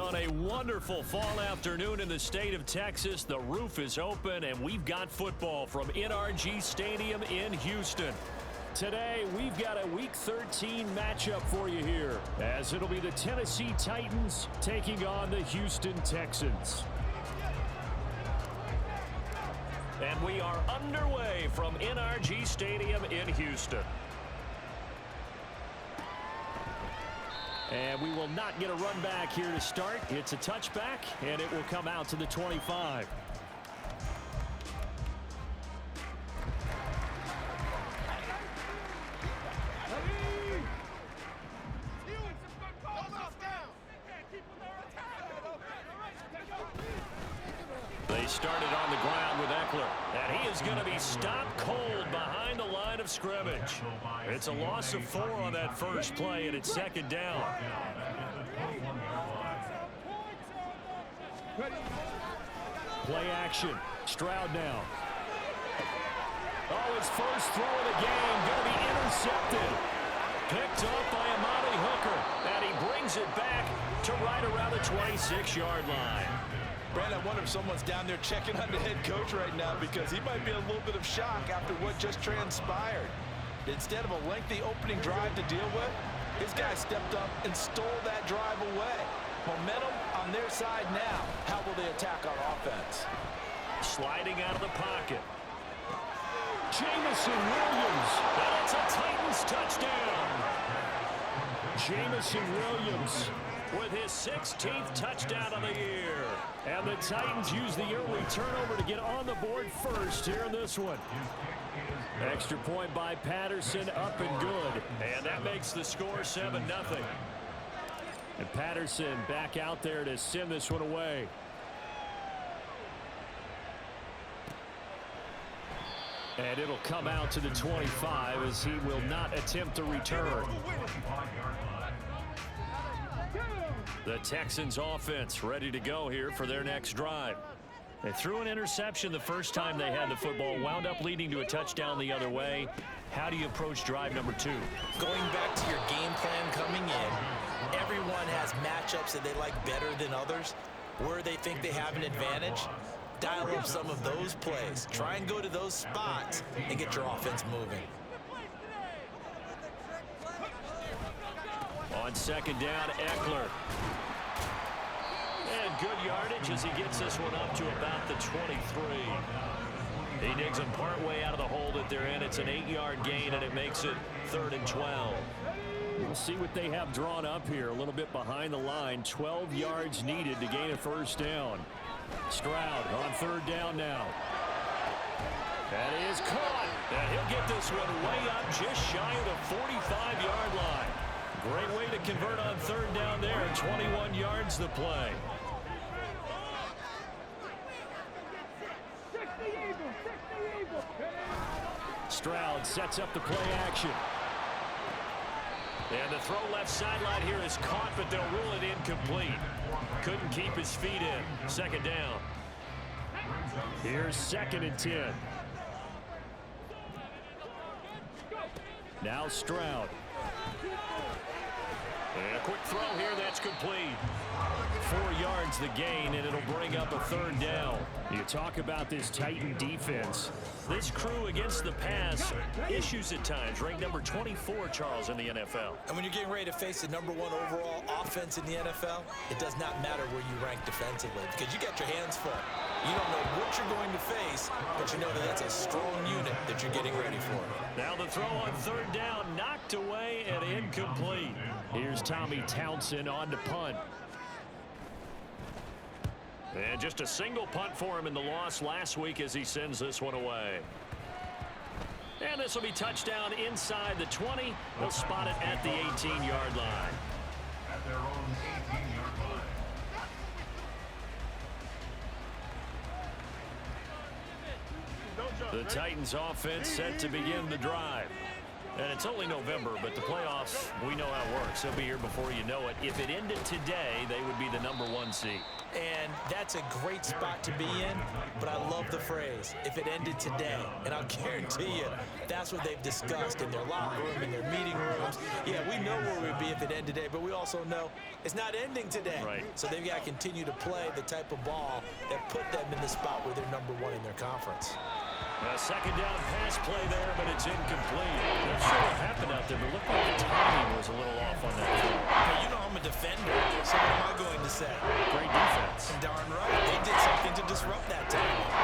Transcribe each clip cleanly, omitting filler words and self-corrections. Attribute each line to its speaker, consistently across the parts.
Speaker 1: On a wonderful fall afternoon in the state of Texas, the roof is open and we've got football from NRG Stadium in Houston. Today, we've got a Week 13 matchup for you here, as it'll be the Tennessee Titans taking on the Houston Texans. And we are underway from NRG Stadium in Houston. And we will not get a run back here to start. It's a touchback, and it will come out to the 25. They started on the ground with Eckler, and he is going to be stopped cold behind the line of scrimmage. It's a loss of 4 on that first play, and it's second down. Play action. Stroud now. Oh, his first throw of the game going to be intercepted. Picked up by Amari Hooker, and he brings it back to right around the 26-yard line.
Speaker 2: Brandon, I wonder if someone's down there checking on the head coach right now, because he might be in a little bit of shock after what just transpired. Instead of a lengthy opening drive to deal with, his guy stepped up and stole that drive away. Momentum on their side now. How will they attack on offense?
Speaker 1: Sliding out of the pocket. Jamison Williams, and it's a Titans touchdown. Jamison Williams with his 16th touchdown of the year. And the Titans use the early turnover to get on the board first here in this one. Extra point by Patterson, up and good. And that makes the score 7-0. And Patterson back out there to send this one away. And it'll come out to the 25 as he will not attempt to return. The Texans offense ready to go here for their next drive. They threw an interception the first time they had the football, wound up leading to a touchdown the other way. How do you approach drive number 2?
Speaker 3: Going back to your game plan coming in, everyone has matchups that they like better than others, where they think they have an advantage. Dial up some of those plays. Try and go to those spots and get your offense moving.
Speaker 1: On second down, Eckler. And good yardage as he gets this one up to about the 23. He digs them partway out of the hole that they're in. It's an 8-yard gain, and it makes it 3rd and 12. We'll see what they have drawn up here. A little bit behind the line. 12 yards needed to gain a first down. Stroud on 3rd down now. That is caught. And he'll get this one way up just shy of the 45-yard line. Great way to convert on 3rd down there. 21 yards to play. Stroud sets up the play action. And the throw left sideline here is caught, but they'll rule it incomplete. Couldn't keep his feet in. Second down. Here's 2nd and 10. Now Stroud. And a quick throw here, that's complete. 4 yards the gain, and it'll bring up a 3rd down. You talk about this Titan defense. This crew against the pass, issues at times. Ranked number 24, Charles, in the NFL.
Speaker 3: And when you're getting ready to face the number 1 overall offense in the NFL, it does not matter where you rank defensively, because you got your hands full. You don't know what you're going to face, but you know that that's a strong unit that you're getting ready for.
Speaker 1: Now the throw on 3rd down, knocked away and incomplete. Here's Tommy Townsend on to punt. And just a single punt for him in the loss last week as he sends this one away. And this will be touchdown inside the 20. They'll spot it at the 18-yard line.
Speaker 4: At their own 18-yard line.
Speaker 1: The Titans offense set to begin the drive. And it's only November, but the playoffs, we know how it works. They'll be here before you know it. If it ended today, they would be the #1 seed.
Speaker 3: And that's a great spot to be in, but I love the phrase, if it ended today. And I'll guarantee you, that's what they've discussed in their locker room, in their meeting rooms. Yeah, we know where we'd be if it ended today, but we also know it's not ending today.
Speaker 1: Right.
Speaker 3: So they've got to continue to play the type of ball that put them in the spot where they're #1 in their conference.
Speaker 1: A second down pass play there, but it's incomplete. Not sure what happened out there, but looked like the timing was a little off on that throw.
Speaker 3: Hey, you know I'm a defender, so what am I going to say?
Speaker 1: Great defense.
Speaker 3: Darn right. They did something to disrupt that timing.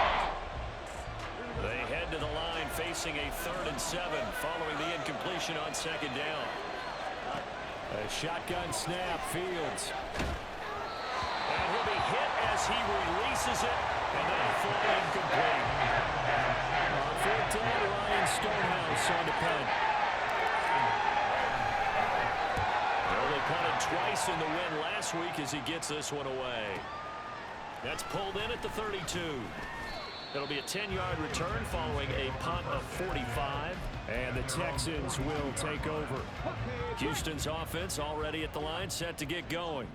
Speaker 1: They head to the line facing a 3rd and 7 following the incompletion on second down. A shotgun snap, Fields. And he'll be hit as he releases it, and that'll fall incomplete. On 4th down, Ryan Stonehouse on the punt. Well, they punted twice in the win last week as he gets this one away. That's pulled in at the 32. It'll be a 10-yard return following a punt of 45. And the Texans will take over. Houston's offense already at the line, set to get going.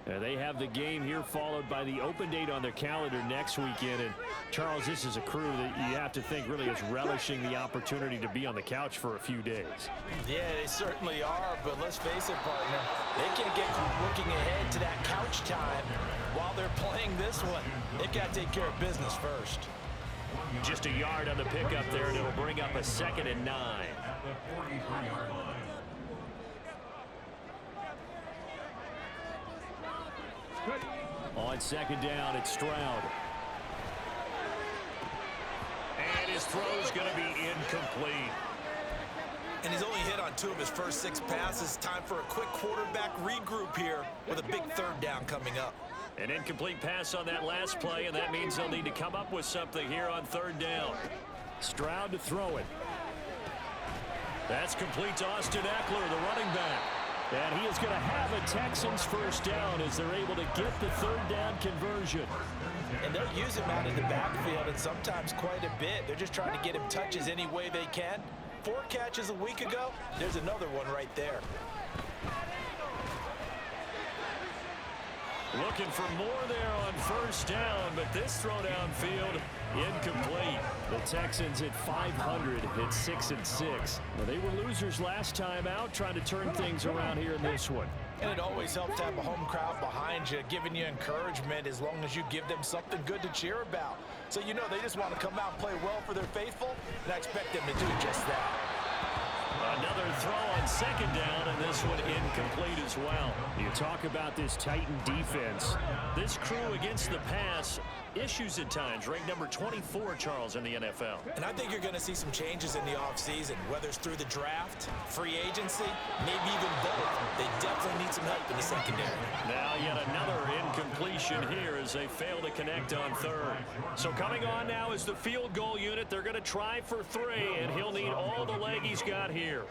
Speaker 1: They have the game here followed by the open date on their calendar next weekend. And Charles, this is a crew that you have to think really is relishing the opportunity to be on the couch for a few days.
Speaker 3: Yeah, they certainly are, but let's face it, partner. They can't get looking ahead to that couch time while they're playing this one. They've got to take care of business first.
Speaker 1: Just a yard on the pickup there, and it'll bring up a 2nd and 9. On second down, it's Stroud. And his throw's going to be incomplete.
Speaker 3: And he's only hit on 2 of his first 6 passes. Time for a quick quarterback regroup here with a big 3rd down coming up.
Speaker 1: An incomplete pass on that last play, and that means they'll need to come up with something here on 3rd down. Stroud to throw it. That's complete to Austin Eckler, the running back. And he is going to have a Texans first down as they're able to get the 3rd down conversion.
Speaker 3: And they'll use him out in the backfield, and sometimes quite a bit. They're just trying to get him touches any way they can. 4 catches a week ago. There's another one right there.
Speaker 1: Looking for more there on first down, but this throw downfield incomplete. The Texans at 500 at 6 and 6. Well, they were losers last time out, trying to turn things around here in this one.
Speaker 3: And it always helps to have a home crowd behind you, giving you encouragement as long as you give them something good to cheer about. So you know they just want to come out and play well for their faithful, and I expect them to do just that.
Speaker 1: Another throw on second down, and this one incomplete as well. You talk about this Titan defense. This crew against the pass, issues at times, ranked number 24, Charles, in the NFL.
Speaker 3: And I think you're going to see some changes in the offseason, whether it's through the draft, free agency, maybe even both. They definitely need some help in the secondary.
Speaker 1: Now yet another incompletion here as they fail to connect on 3rd. So coming on now is the field goal unit. They're going to try for 3, and he'll need all the leg he's got here.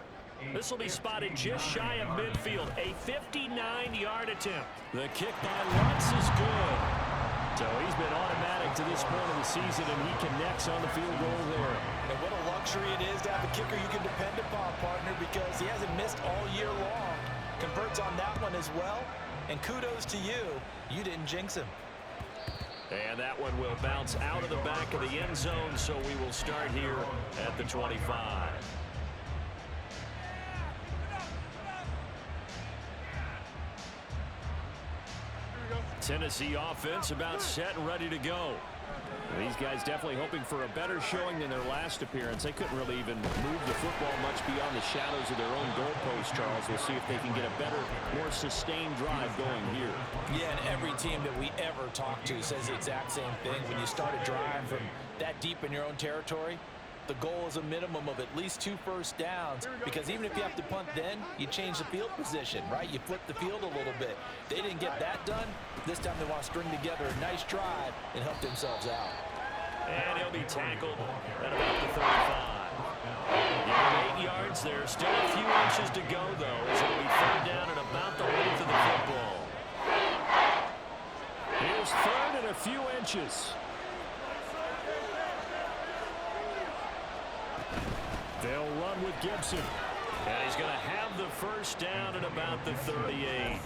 Speaker 1: This will be spotted just shy of midfield. A 59-yard attempt. The kick by Lutz is good. So he's been automatic to this point of the season, and he connects on the field goal there.
Speaker 3: And what a luxury it is to have a kicker you can depend upon, partner, because he hasn't missed all year long. Converts on that one as well. And kudos to you. You didn't jinx him.
Speaker 1: And that one will bounce out of the back of the end zone, so we will start here at the 25. Tennessee offense about set and ready to go. These guys definitely hoping for a better showing than their last appearance. They couldn't really even move the football much beyond the shadows of their own goalpost, Charles. We'll see if they can get a better, more sustained drive going here.
Speaker 3: Yeah, and every team that we ever talk to says the exact same thing. When you start a drive from that deep in your own territory, the goal is a minimum of at least 2 first downs, because even if you have to punt then, you change the field position, right? You flip the field a little bit. They didn't get that done. This time they want to string together a nice drive and help themselves out.
Speaker 1: And he'll be tackled at about the 35. Give him 8 yards there. Still a few inches to go, though, as it'll be 3rd down and about the length of the football. Here's 3rd and a few inches. They'll run with Gibson. And he's going to have the first down at about the 38.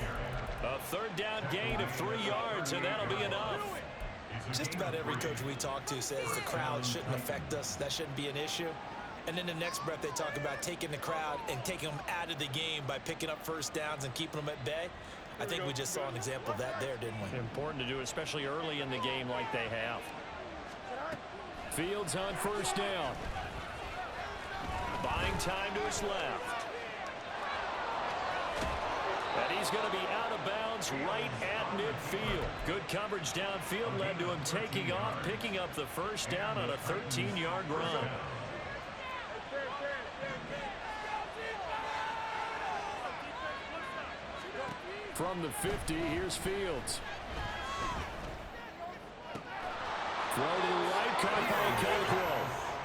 Speaker 1: A third down gain of 3 yards, and that'll be enough.
Speaker 3: Just about every coach we talk to says the crowd shouldn't affect us. That shouldn't be an issue. And then the next breath they talk about taking the crowd and taking them out of the game by picking up first downs and keeping them at bay. I think we just saw an example of that there, didn't we?
Speaker 1: Important to do, especially early in the game like they have. Fields on first down. Buying time to his left. And he's going to be out of bounds right at midfield. Good coverage downfield led to him taking off, picking up the first down on a 13-yard run. From the 50, here's Fields. Throw to the right, caught by Okonkwo.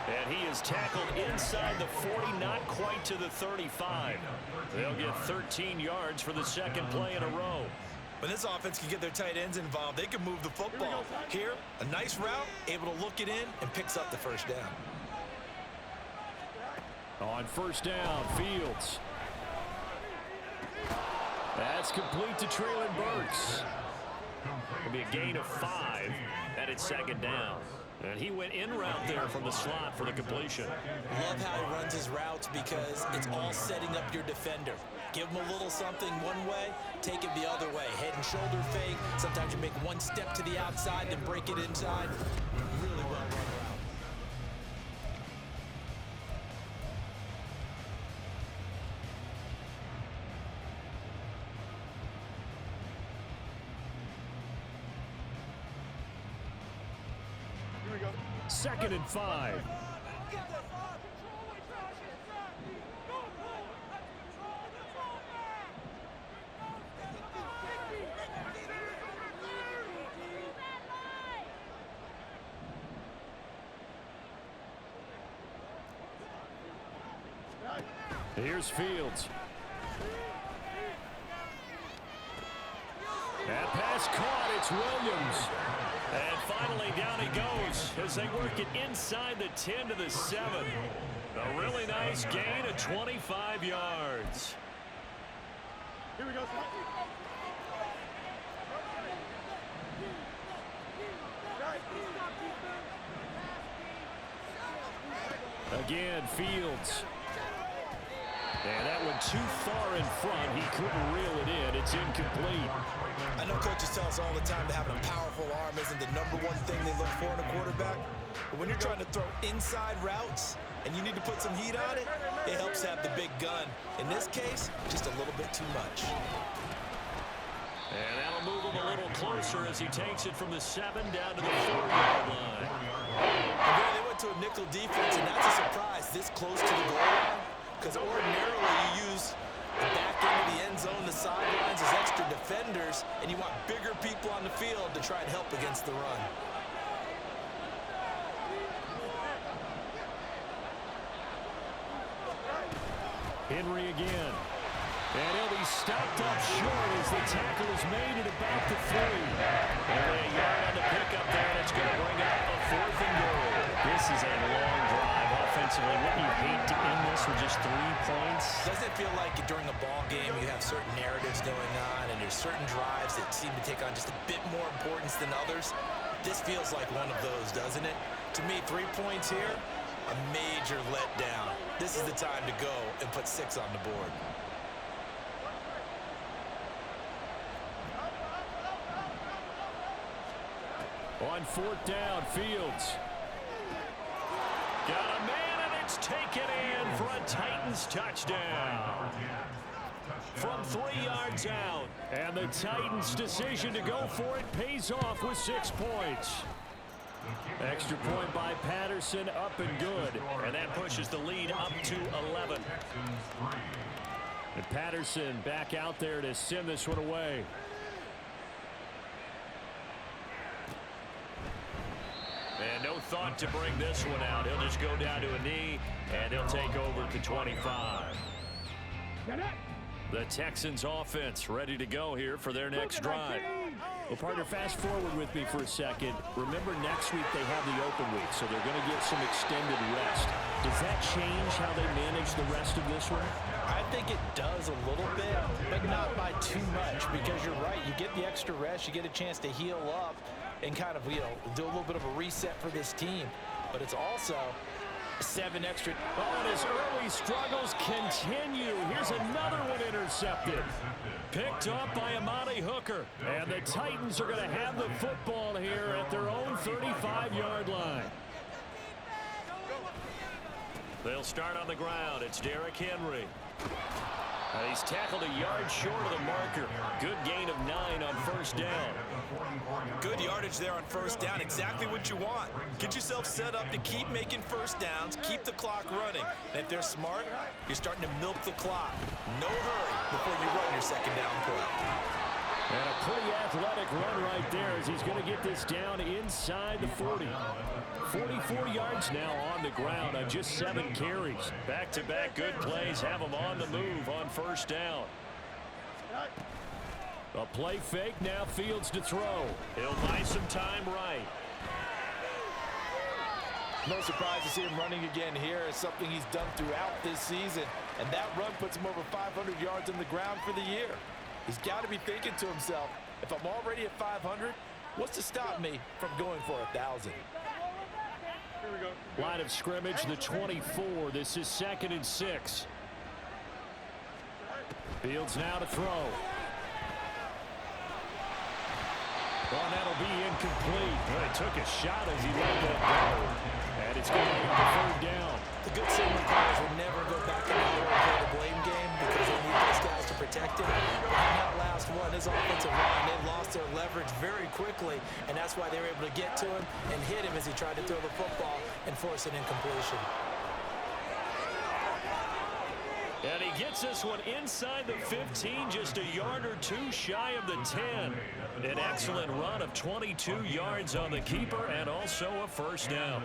Speaker 1: And he is tackled inside the 40, not quite to the 35. They'll get 13 yards for the second play in a row.
Speaker 3: When this offense can get their tight ends involved, they can move the football. Here, a nice route, able to look it in, and picks up the first down.
Speaker 1: On first down, Fields. That's complete to Traylon Burks. It'll be a gain of 5, and it's second down. And he went in route there from the slot for the completion.
Speaker 3: Love how he runs his routes because it's all setting up your defender. Give him a little something one way, take it the other way. Head and shoulder fake. Sometimes you make one step to the outside, then break it inside. Really well run route.
Speaker 1: Second and 5. Here's Fields. That pass caught. It's Williams. And finally down he goes as they work it inside the 10 to the 7. A really nice gain of 25 yards. Here we go. Again, Fields. And that went too far in front. He couldn't reel it in. It's incomplete.
Speaker 3: I know coaches tell us all the time that having a powerful arm isn't the #1 thing they look for in a quarterback. But when you're trying to throw inside routes and you need to put some heat on it, it helps to have the big gun. In this case, just a little bit too much.
Speaker 1: And that'll move him a little closer as he takes it from the 7 down to the 4-yard line.
Speaker 3: And there they went to a nickel defense, and that's a surprise this close to the goal line. Because ordinarily you use the back end of the end zone, the sidelines as extra defenders, and you want bigger people on the field to try and help against the run.
Speaker 1: Henry again. And he'll be stopped up short as the tackle is made at about the 3. Only a yard on the pickup there, and it's going to bring up a 4th and goal. This is a long drive offensively. Wouldn't you hate to end this with just 3 points?
Speaker 3: Doesn't it feel like during a ball game you have certain narratives going on and there's certain drives that seem to take on just a bit more importance than others? This feels like one of those, doesn't it? To me, 3 points here, a major letdown. This is the time to go and put 6 on the board.
Speaker 1: On 4th down, Fields. Got a man, and it's taken in for a Titans touchdown. From 3 yards out. And the Titans' decision to go for it pays off with 6 points. Extra point by Patterson, up and good. And that pushes the lead up to 11. And Patterson back out there to send this one away. And no thought to bring this one out. He'll just go down to a knee, and he'll take over at the 25. The Texans offense ready to go here for their next drive.
Speaker 4: Well, partner, fast forward with me for a second. Remember, next week they have the open week, so they're going to get some extended rest. Does that change how they manage the rest of this one?
Speaker 3: I think it does a little bit, but not by too much, because you're right. You get the extra rest. You get a chance to heal up and kind of, do a little bit of a reset for this team. But it's also 7 extra.
Speaker 4: Oh, and his early struggles continue. Here's another one intercepted.
Speaker 1: Picked up by Amani Hooker.
Speaker 4: And the Titans are going to have the football here at their own 35-yard line.
Speaker 1: They'll start on the ground. It's Derrick Henry. He's tackled a yard short of the marker. Good gain of 9 on first down.
Speaker 3: Good yardage there on first down. Exactly what you want. Get yourself set up to keep making first downs, keep the clock running. And if they're smart, you're starting to milk the clock. No hurry before you run your second down play.
Speaker 4: And a pretty athletic run right there as he's going to get this down inside the 40. 44 yards now on the ground on just 7 carries.
Speaker 1: Back-to-back good plays have him on the move on first down.
Speaker 4: A play fake, now Fields to throw.
Speaker 1: He'll buy some time right.
Speaker 2: No surprise to see him running again here. It's something he's done throughout this season. And that run puts him over 500 yards on the ground for the year. He's got to be thinking to himself, if I'm already at 500, what's to stop me from going for 1,000?
Speaker 4: Line of scrimmage, the 24. This is 2nd and 6. Fields now to throw. Oh, that'll be incomplete.
Speaker 1: Well, he took a shot as he let that go.
Speaker 4: And it's going to be the 3rd down.
Speaker 3: The good signal calls will never go back in the play the blame game because they need those guys to protect him. On that last one, his offensive line, they lost their leverage very quickly, and that's why they were able to get to him and hit him as he tried to throw the football and force an incompletion.
Speaker 1: And he gets this one inside the 15, just a yard or 2 shy of the 10. An excellent run of 22 yards on the keeper and also a first down.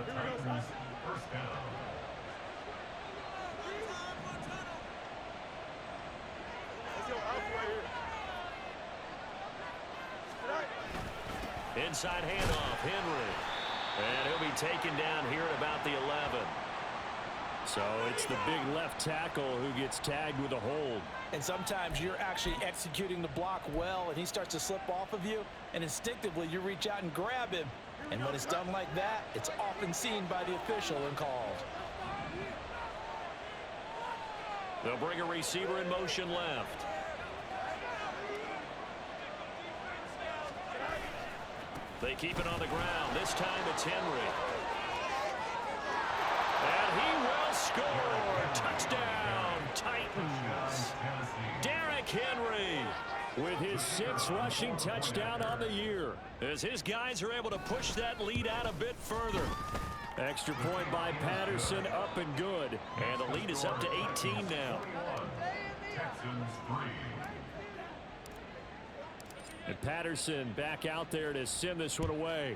Speaker 1: Inside handoff, Henry. And he'll be taken down here at about the 11.
Speaker 4: So it's the big left tackle who gets tagged with a hold.
Speaker 3: And sometimes you're actually executing the block well, and he starts to slip off of you, and instinctively you reach out and grab him. And when it's done like that, it's often seen by the official and called.
Speaker 1: They'll bring a receiver in motion left. They keep it on the ground. This time it's Henry. And he will score. Touchdown, Titans. Derrick Henry
Speaker 4: with his 6th rushing touchdown on the year,
Speaker 1: as his guys are able to push that lead out a bit further.
Speaker 4: Extra point by Patterson, up and good.
Speaker 1: And the lead is up to 18 now.
Speaker 4: And Patterson back out there to send this one away.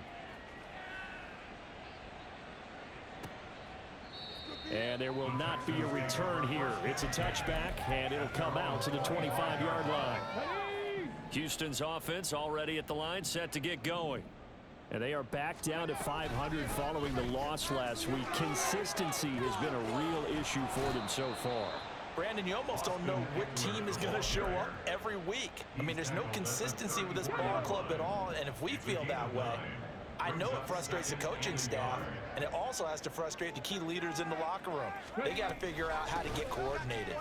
Speaker 4: And there will not be a return here. It's a touchback, and it'll come out to the 25-yard line.
Speaker 1: Houston's offense already at the line, set to get going.
Speaker 4: And they are back down to 500 following the loss last week. Consistency has been a real issue for them so far.
Speaker 3: Brandon, you almost don't know what team is going to show up every week. I mean, there's no consistency with this ball club at all, and if we feel that way, I know it frustrates the coaching staff, and it also has to frustrate the key leaders in the locker room. They got to figure out how to get coordinated.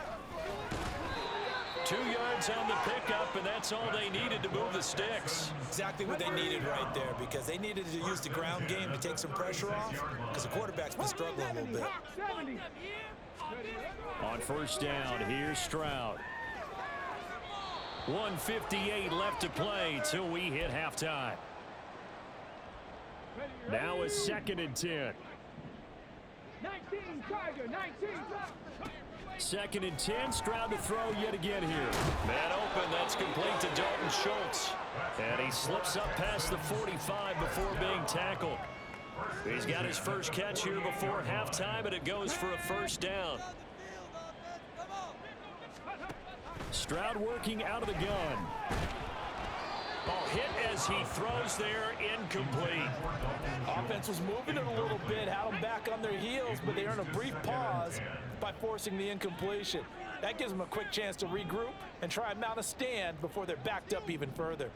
Speaker 1: 2 yards on the pickup, and that's all they needed to move the sticks.
Speaker 3: Exactly what they needed right there, because they needed to use the ground game to take some pressure off, because the quarterback's been struggling a little bit.
Speaker 4: On first down, here's Stroud.
Speaker 1: 1:58 left to play till we hit halftime.
Speaker 4: Now a 2nd and 10. 2nd and 10, Stroud to throw yet again here.
Speaker 1: Man open, that's complete to Dalton Schultz. And he slips up past the 45 before being tackled. He's got his first catch here before halftime, and it goes for a first down.
Speaker 4: Stroud working out of the gun.
Speaker 1: Ball hit as he throws there, incomplete.
Speaker 2: Offense was moving it a little bit, had them back on their heels, but they earned a brief pause by forcing the incompletion. That gives them a quick chance to regroup and try and mount a stand before they're backed up even further.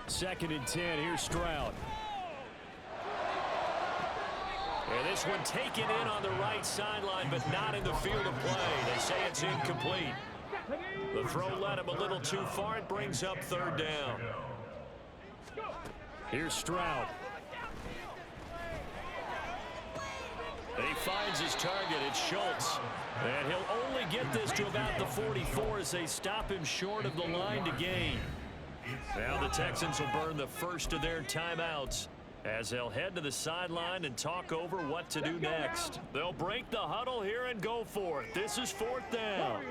Speaker 4: Second and 10. Here's Stroud.
Speaker 1: And this one taken in on the right sideline, but not in the field of play. They say it's incomplete. The throw led him a little too far. It brings up third down.
Speaker 4: Here's Stroud.
Speaker 1: And he finds his target. It's Schultz. And he'll only get this to about the 44 as they stop him short of the line to gain. Now the Texans will burn the first of their timeouts as they'll head to the sideline and talk over what to do next. They'll break the huddle here and go for it. This is fourth down.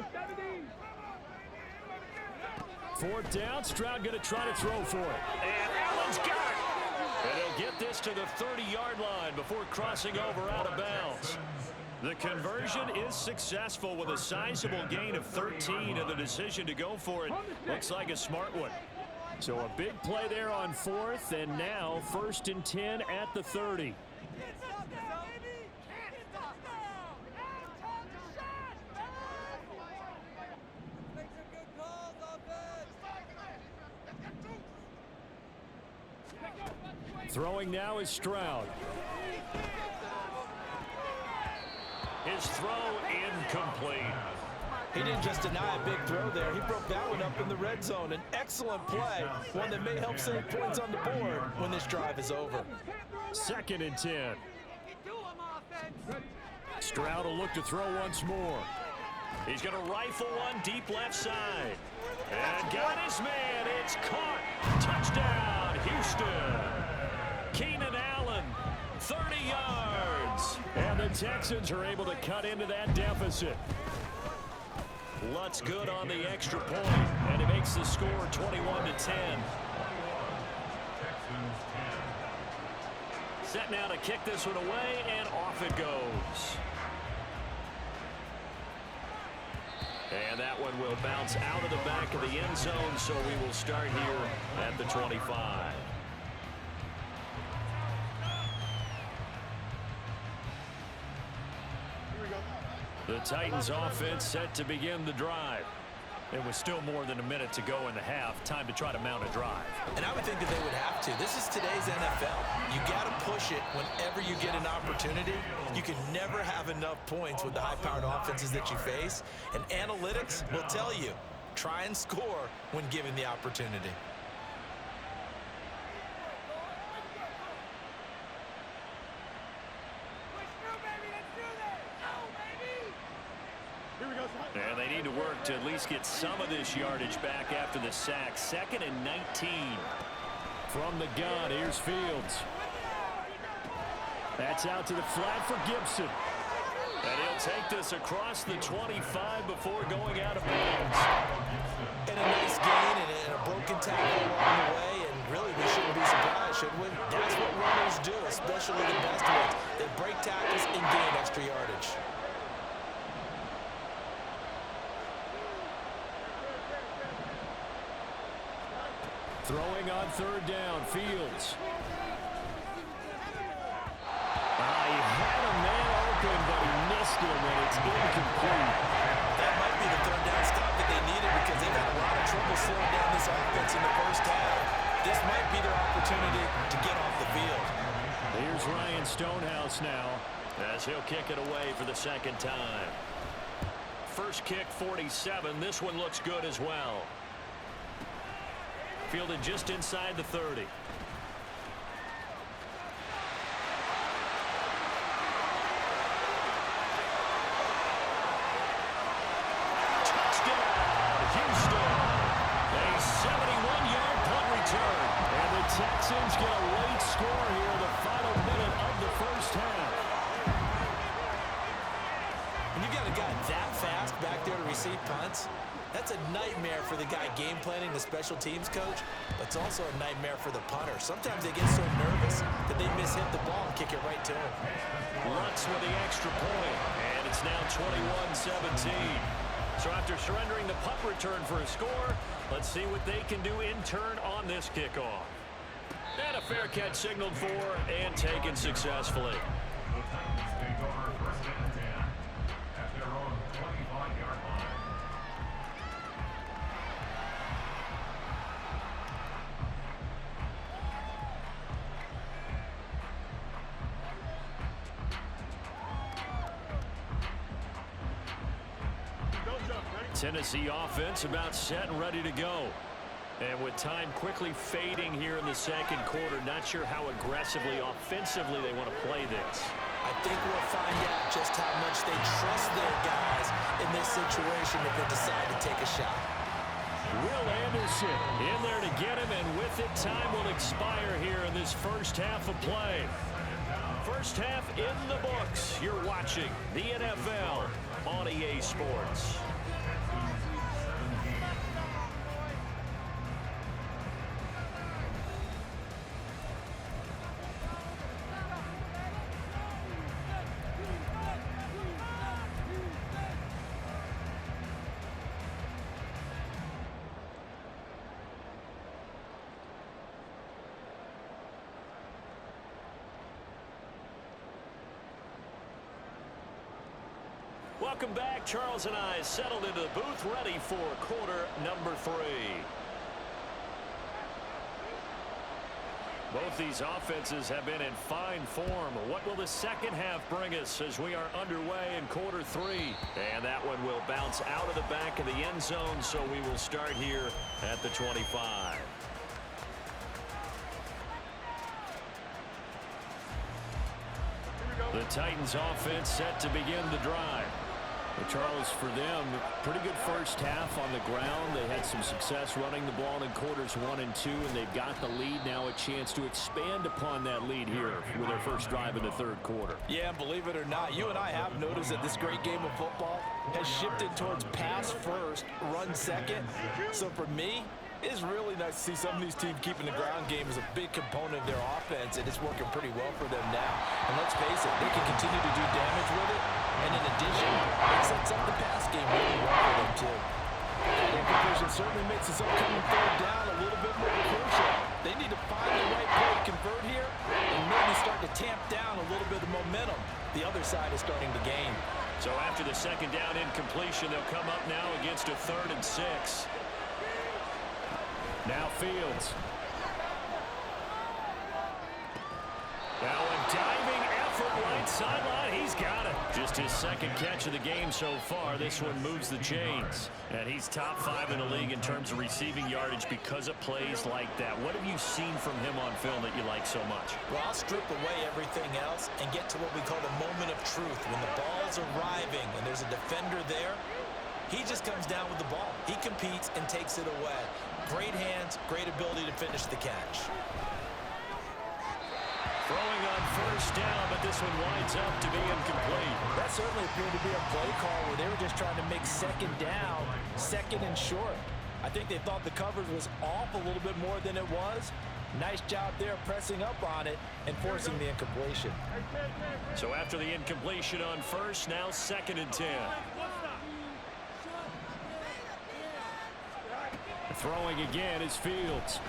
Speaker 4: Fourth down. Stroud going to try to throw for it.
Speaker 1: And Allen's got it. And he'll get this to the 30-yard line before crossing over out of bounds. The conversion is successful with a sizable gain of 13, and the decision to go for it looks like a smart one.
Speaker 4: So a big play there on fourth, and now first and 10 at the 30. Throwing now is Stroud.
Speaker 1: His throw incomplete.
Speaker 2: He didn't just deny a big throw there. He broke that one up in the red zone. An excellent play, one that may help send points on the board when this drive is over.
Speaker 4: Second and 10. Stroud will look to throw once more.
Speaker 1: He's going to rifle one deep left side. And got his man. It's caught. Touchdown, Houston. Keenan Allen, 30 yards.
Speaker 4: And the Texans are able to cut into that deficit.
Speaker 1: Lutz good on the extra point, and he makes the score 21-10. Set now to kick this one away, and off it goes. And that one will bounce out of the back of the end zone, so we will start here at the 25. The Titans offense set to begin the drive.
Speaker 4: It was still more than a minute to go in the half. Time to try to mount a drive.
Speaker 3: And I would think that they would have to. This is today's NFL. You got to push it whenever you get an opportunity. You can never have enough points with the high-powered offenses that you face. And analytics will tell you, try and score when given the opportunity.
Speaker 1: And they need to work to at least get some of this yardage back after the sack. Second and 19.
Speaker 4: From the gun, here's Fields. That's out to the flat for Gibson.
Speaker 1: And he'll take this across the 25 before going out of bounds.
Speaker 3: And a nice gain and a broken tackle along the way. And really, we shouldn't be surprised, should we? That's what runners do, especially the best ones. They break tackles and gain extra yardage.
Speaker 4: Throwing on third down, Fields. He had a man open, but he missed him, and it's incomplete.
Speaker 3: That might be the third down stop that they needed because they've had a lot of trouble slowing down this offense in the first half. This might be their opportunity to get off the field.
Speaker 4: Here's Ryan Stonehouse now.
Speaker 1: As he'll kick it away for the second time. First kick, 47. This one looks good as well. Fielded just inside the 30. Touchdown, Houston. A 71-yard punt return.
Speaker 4: And the Texans get a late score here in the final minute of the first half.
Speaker 3: When you got a guy that fast back there to receive punts, that's a nightmare for the guy game planning, the special teams coach, but it's also a nightmare for the punter. Sometimes they get so nervous that but they mishit the ball and kick it right to him.
Speaker 1: Lutz with the extra point, and it's now 21-17. So after surrendering the punt return for a score, let's see what they can do in turn on this kickoff. And a fair catch signaled for and taken successfully. Tennessee offense about set and ready to go. And with time quickly fading here in the second quarter, not sure how aggressively, offensively they want to play this.
Speaker 3: I think we'll find out just how much they trust their guys in this situation if they decide to take a shot.
Speaker 1: Will Anderson in there to get him, and with it, time will expire here in this first half of play. First half in the books. You're watching the NFL on EA Sports. Welcome back. Charles and I settled into the booth, ready for quarter number 3. Both these offenses have been in fine form. What will the second half bring us as we are underway in quarter 3? And that one will bounce out of the back of the end zone, so we will start here at the 25. The Titans offense set to begin the drive. Well, Charles, for them, pretty good first half on the ground. They had some success running the ball in quarters 1 and 2, and they've got the lead now, a chance to expand upon that lead here with their first drive in the third quarter.
Speaker 2: Yeah, and believe it or not, you and I have noticed that this great game of football has shifted towards pass first, run second. So for me, it's really nice to see some of these teams keeping the ground game as a big component of their offense, and it's working pretty well for them now. And let's face it, they can continue to do damage with it, and in addition, it sets up the pass game really well for them too. That incompletion certainly makes this upcoming third down a little bit more crucial. They need to find the right play to convert here and maybe start to tamp down a little bit of momentum. The other side is starting to gain.
Speaker 1: So after the second down incompletion, they'll come up now against a 3rd and 6. Now Fields. Now a diving effort right sideline. He's got it. Just his second catch of the game so far. This one moves the chains. And he's top 5 in the league in terms of receiving yardage because of plays like that. What have you seen from him on film that you like so much?
Speaker 3: Well, I'll strip away everything else and get to what we call the moment of truth. When the ball's arriving and there's a defender there, he just comes down with the ball. He competes and takes it away. Great hands, great ability to finish the catch.
Speaker 1: Throwing on first down, but this one winds up to be incomplete.
Speaker 3: That certainly appeared to be a play call where they were just trying to make second down, second and short. I think they thought the coverage was off a little bit more than it was. Nice job there pressing up on it and forcing the incompletion.
Speaker 1: So after the incompletion on first, now 2nd and 10. Throwing again is Fields.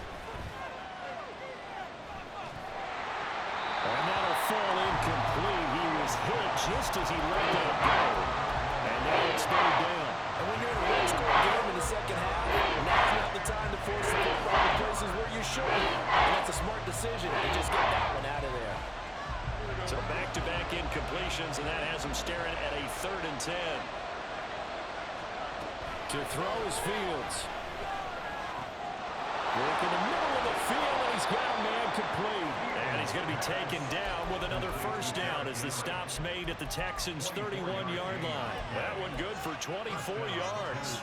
Speaker 1: And that'll fall incomplete. He was hit just as he let that go. And now it's third down.
Speaker 3: And when you're in a one-score game in the second half, now's not the time to force the football in places where you shouldn't. And that's a smart decision to just get that one out of there.
Speaker 1: So back-to-back incompletions, and that has him staring at a 3rd and 10. To throw is Fields. Work in the middle of the field, and he's got a man complete. And he's going to be taken down with another first down as the stop's made at the Texans' 31-yard line. That one good for 24 yards.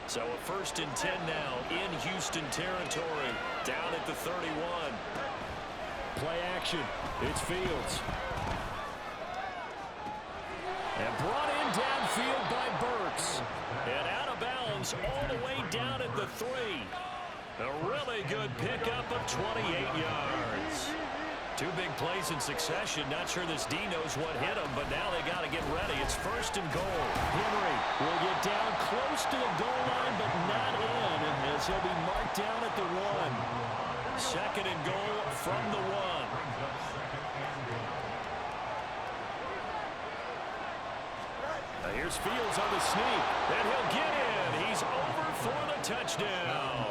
Speaker 1: So a 1st and 10 now in Houston territory, down at the 31. Play action. It's Fields. And brought in downfield.
Speaker 4: field by Burks.
Speaker 1: And out of bounds all the way down at the 3. A really good pickup of 28 yards. 2 big plays in succession. Not sure this D knows what hit him, but now they got to get ready. It's 1st and goal.
Speaker 4: Henry will get down close to the goal line, but not in, as he'll be marked down at the 1.
Speaker 1: 2nd and goal from the 1.
Speaker 4: Now here's Fields on the sneak, and he'll get in. He's over for the touchdown.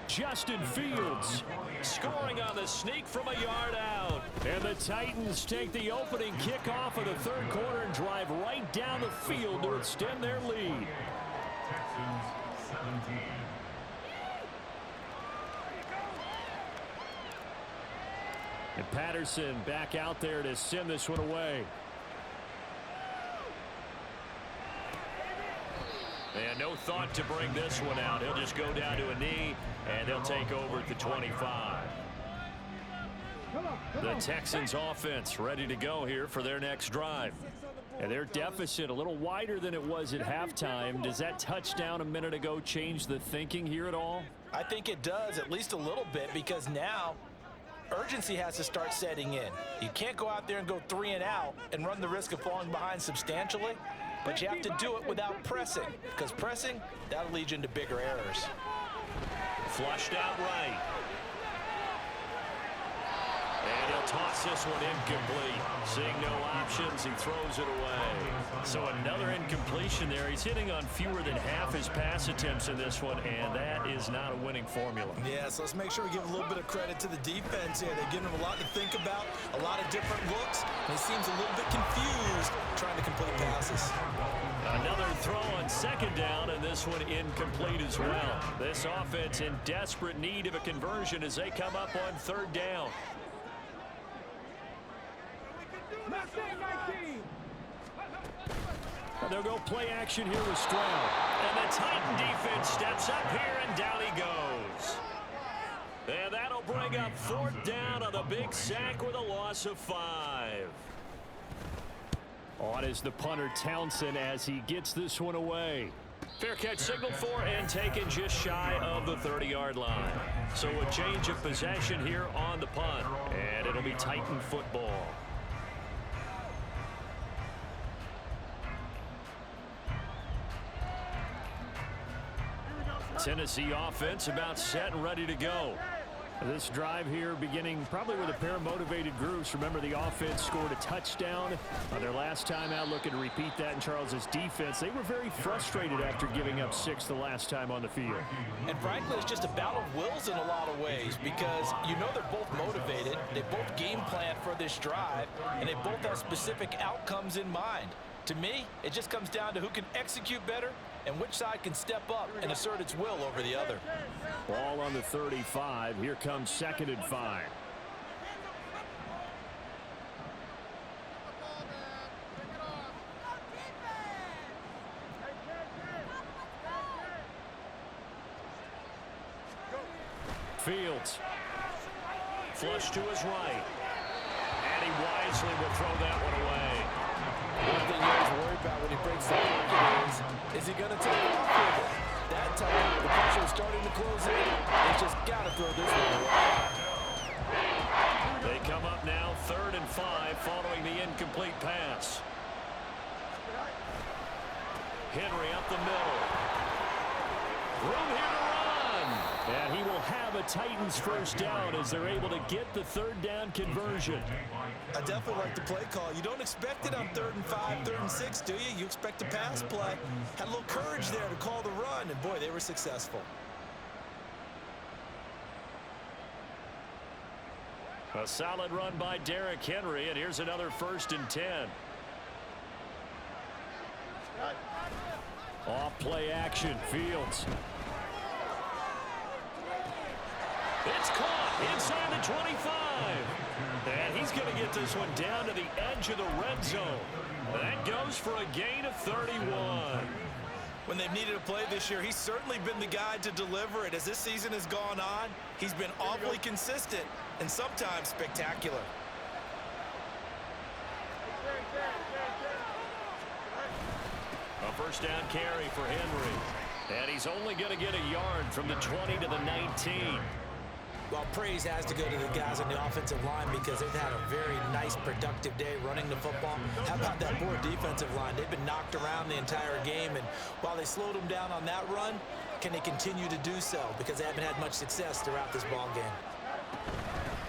Speaker 4: Justin Fields
Speaker 1: scoring on the sneak from a yard out.
Speaker 4: And the Titans take the opening kickoff of the 3rd quarter and drive right down the field to extend their lead. And Patterson back out there to send this one away.
Speaker 1: And no thought to bring this one out. He'll just go down to a knee, and they'll take over at the 25.
Speaker 4: The Texans offense ready to go here for their next drive. And their deficit a little wider than it was at halftime. Does that touchdown a minute ago change the thinking here at all?
Speaker 3: I think it does, at least a little bit, because now urgency has to start setting in. You can't go out there and go 3 and out and run the risk of falling behind substantially. But you have to do it without pressing, because pressing, that'll lead you into bigger errors.
Speaker 1: Flushed out right. And he'll toss this one incomplete. Seeing no options, he throws it away.
Speaker 4: So another incompletion there. He's hitting on fewer than half his pass attempts in this one, and that is not a winning formula.
Speaker 5: Yeah, so let's make sure we give a little bit of credit to the defense here. They're giving him a lot to think about, a lot of different looks, and he seems a little bit confused trying to complete passes.
Speaker 1: Another throw on 2nd down, and this one incomplete as well. This offense in desperate need of a conversion as they come up on 3rd down.
Speaker 4: They'll go play action here with Stroud.
Speaker 1: And the Titan defense steps up here, and down he goes. And that'll bring up 4th down on the big sack with a loss of 5.
Speaker 4: On is the punter Townsend as he gets this one away.
Speaker 1: Fair catch signaled for and taken just shy of the 30-yard line. So a change of possession here on the punt. And it'll be Titan football.
Speaker 4: Tennessee offense about set and ready to go. This drive here beginning probably with a pair of motivated groups. Remember, the offense scored a touchdown on their last time out, looking to repeat that in Charles's defense. They were very frustrated after giving up 6 the last time on the field.
Speaker 3: And frankly, it's just a battle of wills in a lot of ways, because you know they're both motivated, they both game plan for this drive, and they both have specific outcomes in mind. To me, it just comes down to who can execute better and which side can step up and assert its will over the other.
Speaker 4: Ball on the 35. Here comes 2nd and 5. Fields.
Speaker 1: Flush to his right. And he wisely will throw that one away.
Speaker 5: One thing you always worry about when he breaks the pocket is he going to take off with it? That time, the pressure was starting to close in. He's just got to throw this one away.
Speaker 1: They come up now 3rd and 5 following the incomplete pass. Henry up the middle. Room here to run.
Speaker 4: And he will have a Titans first down as they're able to get the 3rd down conversion.
Speaker 5: I definitely like the play call. You don't expect it on 3rd and 5, 3rd and 6, do you? You expect a pass play. Had a little courage there to call the run, and boy, they were successful.
Speaker 1: A solid run by Derrick Henry, and here's another 1st and 10.
Speaker 4: Off play action, Fields.
Speaker 1: It's caught inside the 25. And he's going to get this one down to the edge of the red zone. That goes for a gain of 31.
Speaker 5: When they've needed a play this year, he's certainly been the guy to deliver it. As this season has gone on, he's been awfully consistent and sometimes spectacular.
Speaker 1: first down carry for Henry. And he's only going to get a yard from the 20 to the 19.
Speaker 3: Well, praise has to go to the guys on the offensive line because they've had a very nice, productive day running the football. How about that poor defensive line? They've been knocked around the entire game, and while they slowed them down on that run, can they continue to do so? Because they haven't had much success throughout this ball game.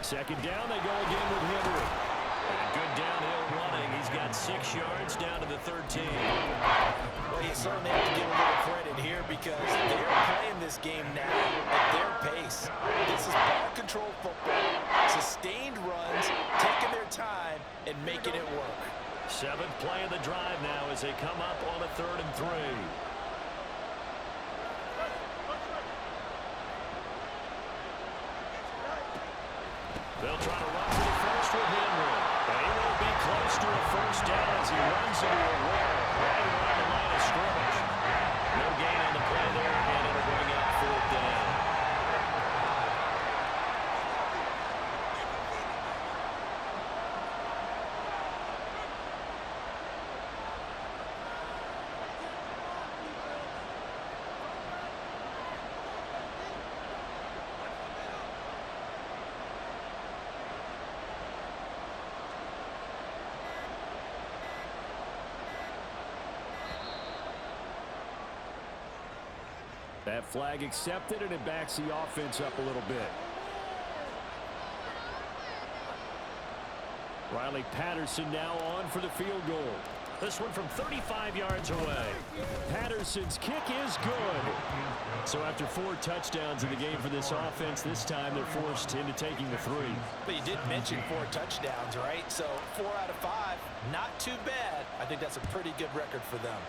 Speaker 4: Second down, they go again with Henry.
Speaker 1: And good downhill running. He's got 6 yards down to the 13.
Speaker 3: Well, you certainly have to give a little credit here because they're playing this game now at their pace. This is ball control football, sustained runs, taking their time, and making it work.
Speaker 1: 7th play of the drive now as they come up on a 3rd and 3. They'll try to run for the first with Henry. And he won't be close to a first down as he runs into a wall right around the line of scrimmage. No gain on the play there, and it'll bring up 4th down.
Speaker 4: That flag accepted, and it backs the offense up a little bit. Riley Patterson now on for the field goal.
Speaker 1: This one from 35 yards away.
Speaker 4: Patterson's kick is good. So after 4 touchdowns in the game for this offense, this time they're forced into taking the 3.
Speaker 3: But you did mention 4 touchdowns, right? So 4 out of 5, not too bad. I think that's a pretty good record for them.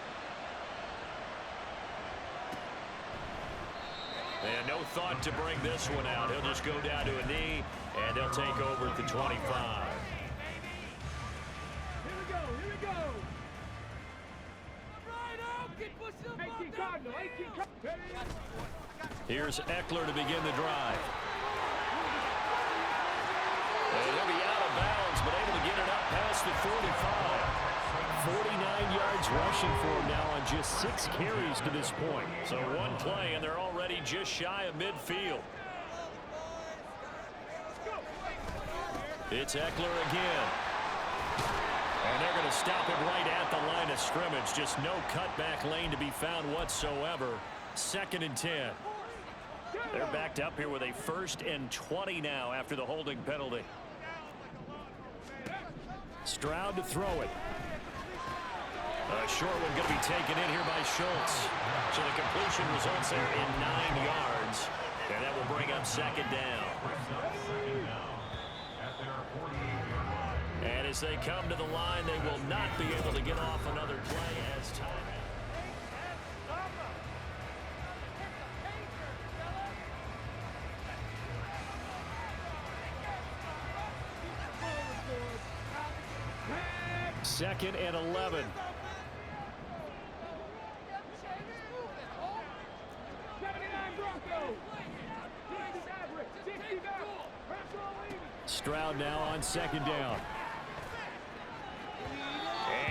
Speaker 1: And no thought to bring this one out. He'll just go down to a knee, and they'll take over at the 25.
Speaker 6: Here we go.
Speaker 1: Here's Eckler to begin the drive. And he'll be out of bounds, but able to get it up past the 45.
Speaker 4: 49 yards rushing for him now on just 6 carries to this point.
Speaker 1: So 1 play, and they're already just shy of midfield. It's Eckler again. And they're going to stop him right at the line of scrimmage. Just no cutback lane to be found whatsoever. 2nd and 10. They're backed up here with a 1st and 20 now after the holding penalty.
Speaker 4: Stroud to throw it.
Speaker 1: A short one going to be taken in here by Schultz. So the completion results there in 9 yards. And that will bring up 2nd down. And as they come to the line, they will not be able to get off another play as time.
Speaker 4: Second and 11. Stroud now on 2nd down.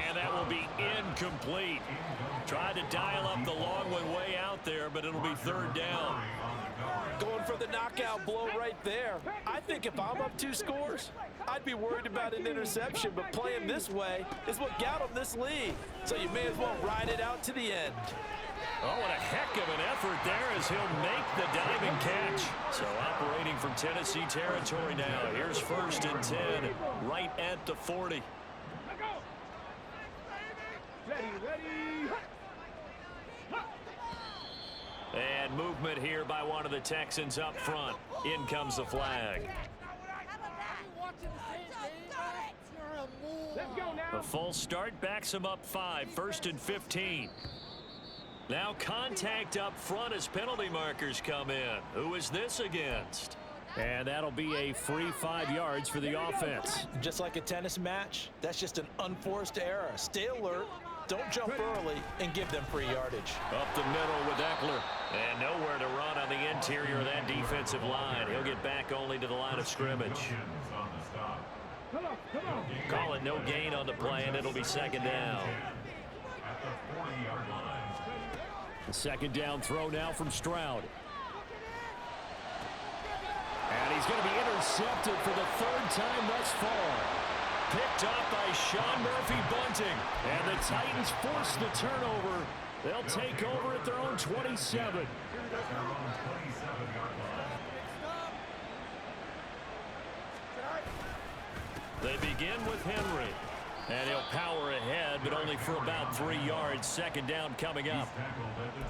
Speaker 1: And that will be incomplete. Tried to dial up the long one way out there, but it'll be 3rd down.
Speaker 5: Going for the knockout blow right there. I think if I'm up 2 scores, I'd be worried about an interception, but playing this way is what got him this lead. So you may as well ride it out to the end.
Speaker 1: Oh, and a heck of an effort there as he'll make the diving catch. So operating from Tennessee territory now. Here's 1st and 10 right at the 40. And movement here by one of the Texans up front. In comes the flag. A false start backs him up 5. 1st and 15. Now contact up front as penalty markers come in. Who is this against?
Speaker 4: And that'll be a free 5 yards for the offense.
Speaker 3: Just like a tennis match, that's just an unforced error. Stay alert, don't jump early, and give them free yardage.
Speaker 1: Up the middle with Eckler. And nowhere to run on the interior of that defensive line. He'll get back only to the line of scrimmage. Call it no gain on the play, and it'll be 2nd down.
Speaker 4: The second down throw now from Stroud. And he's going to be intercepted for the third time thus far. Picked up by Sean Murphy-Bunting. And the Titans force the turnover. They'll take over at their own 27.
Speaker 1: They begin with Henry. And he'll power ahead, but only for about 3 yards. Second down coming up.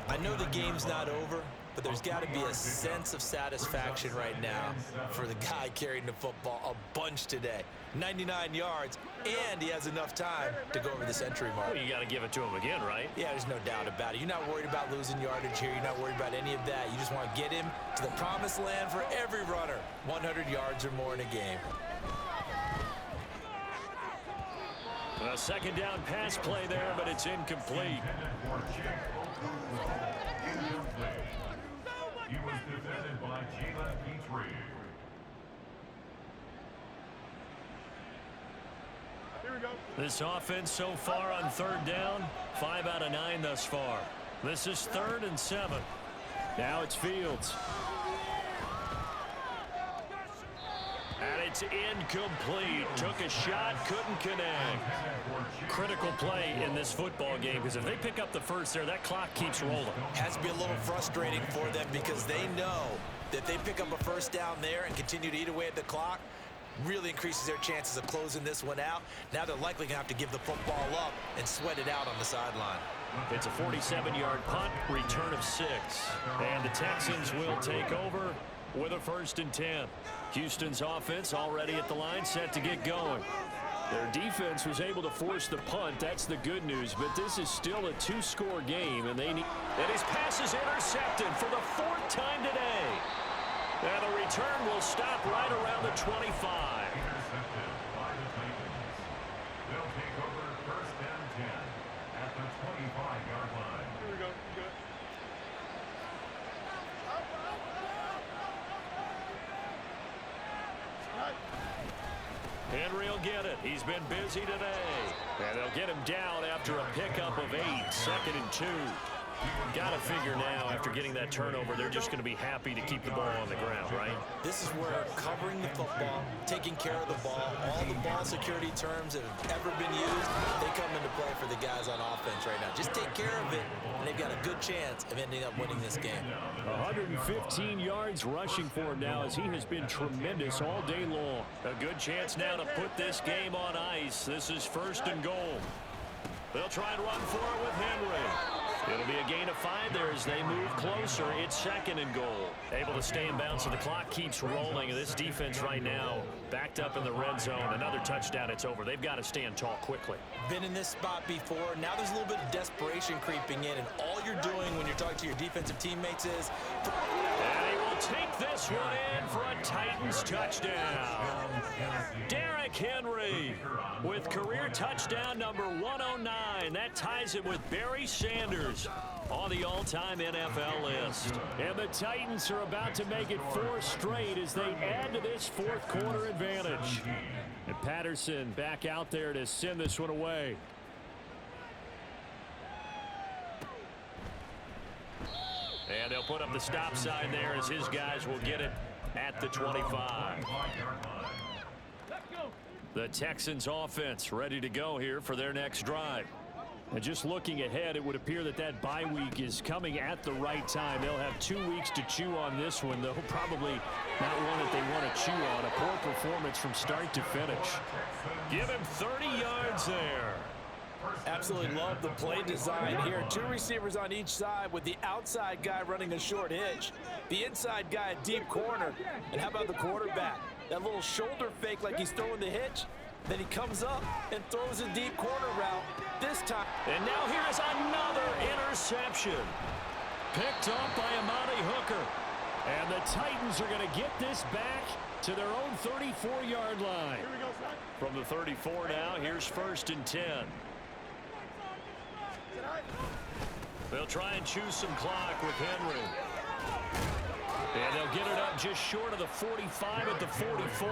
Speaker 3: I know the game's not over, but there's got to be a sense of satisfaction right now for the guy carrying the football a bunch today. 99 yards, and he has enough time to go over the century mark.
Speaker 1: Well, you got to give it to him again, right?
Speaker 3: Yeah, there's no doubt about it. You're not worried about losing yardage here. You're not worried about any of that. You just want to get him to the promised land for every runner. 100 yards or more in a game.
Speaker 1: A second down pass play there, but it's incomplete.
Speaker 7: He was defended by Jalen Petrie.
Speaker 6: Here we go.
Speaker 1: This offense so far on third down, 5 out of 9 thus far. This is 3rd and 7.
Speaker 4: Now it's Fields.
Speaker 1: And it's incomplete. Took a shot, couldn't connect. Critical play in this football game, because if they pick up the first there, that clock keeps rolling.
Speaker 3: Has to be a little frustrating for them because they know that they pick up a first down there and continue to eat away at the clock, really increases their chances of closing this one out. Now they're likely going to have to give the football up and sweat it out on the sideline.
Speaker 1: It's a 47-yard punt, return of 6. And the Texans will take over with a 1st and 10. Houston's offense already at the line, set to get going.
Speaker 4: Their defense was able to force the punt. That's the good news, but this is still a 2-score game, and they need...
Speaker 1: And his pass is intercepted for the 4th time today. And the return will stop right around the 25.
Speaker 7: Intercepted by the Titans. They'll take over 1st and 10 at the 25-yard line.
Speaker 6: Here we go. Good.
Speaker 1: Henry will get it. He's been busy today. And they'll get him down after a pickup of 8. 2nd and 2. Got to figure now, after getting that turnover, they're just going to be happy to keep the ball on the ground, right?
Speaker 3: This is where covering the football, taking care of the ball, all the ball security terms that have ever been used, they come into play for the guys on offense right now. Just take care of it, and they've got a good chance of ending up winning this game.
Speaker 4: 115 yards rushing for him now, as he has been tremendous all day long.
Speaker 1: A good chance now to put this game on ice. This is 1st and goal. They'll try and run for it with Henry. It'll be a gain of 5 there as they move closer. It's 2nd and goal. Able to stay in bounds, so the clock keeps rolling. And this defense right now backed up in the red zone. Another touchdown, it's over. They've got to stand tall quickly.
Speaker 3: Been in this spot before. Now there's a little bit of desperation creeping in, and all you're doing when you're talking to your defensive teammates is...
Speaker 1: And he will take this one in for a Titans touchdown. Derrick Henry with career touchdown number 109. That ties him with Barry Sanders on the all-time NFL list.
Speaker 4: And the Titans are about to make it 4 straight as they add to this 4th quarter advantage. And Patterson back out there to send this one away.
Speaker 1: And they'll put up the stop sign there as his guys will get it at the 25. The Texans offense ready to go here for their next drive.
Speaker 4: And just looking ahead, it would appear that that bye week is coming at the right time. They'll have 2 weeks to chew on this one, though probably not one that they want to chew on. A poor performance from start to finish.
Speaker 1: Give him 30 yards there.
Speaker 5: Absolutely love the play design here. 2 receivers on each side with the outside guy running a short hitch. The inside guy a deep corner. And how about the quarterback? That little shoulder fake like he's throwing the hitch. Then he comes up and throws a deep corner route this time.
Speaker 1: And now here's another interception.
Speaker 4: Picked off by Amani Hooker. And the Titans are going to get this back to their own 34-yard line.
Speaker 6: Here we go, son.
Speaker 1: From the 34 now, here's 1st and 10. They'll try and choose some clock with Henry. And they'll get it up just short of the 45 at the 44.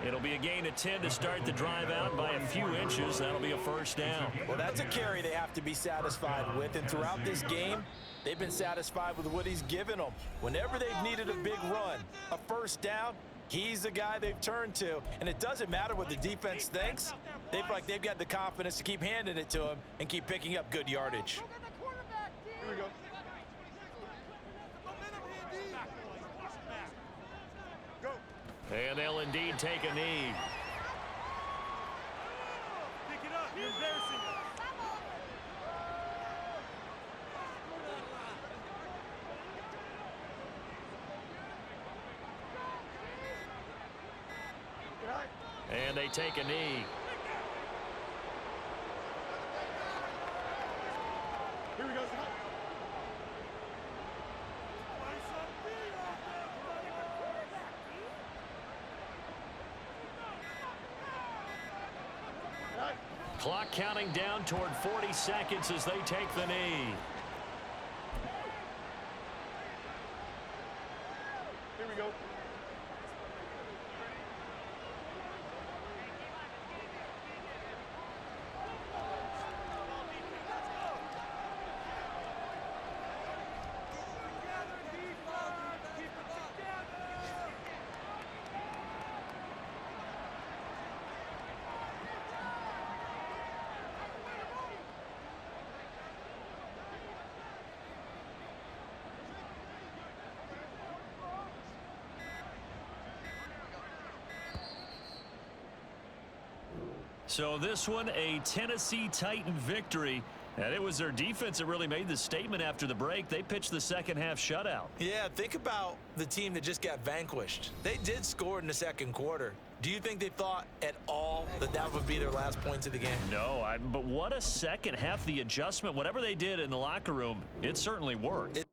Speaker 1: It'll be a gain of 10 to start the drive out by a few inches. That'll be a first down.
Speaker 5: Well, that's a carry they have to be satisfied with. And throughout this game, they've been satisfied with what he's given them. Whenever they've needed a big run, a first down, he's the guy they've turned to. And it doesn't matter what the defense thinks. They feel like they've got the confidence to keep handing it to him and keep picking up good yardage.
Speaker 6: Here we go.
Speaker 1: And they'll indeed take a knee.
Speaker 6: Pick it up. You're embarrassing us.
Speaker 1: And they take a knee.
Speaker 6: Here we go.
Speaker 1: Clock counting down toward 40 seconds as they take the knee.
Speaker 6: Here we go.
Speaker 1: So this one, a Tennessee Titan victory. And it was their defense that really made the statement after the break. They pitched the second half shutout.
Speaker 3: Yeah, think about the team that just got vanquished. They did score in the second quarter. Do you think they thought at all that that would be their last points of the game?
Speaker 1: No, but what a second half. The adjustment, whatever they did in the locker room, it certainly worked.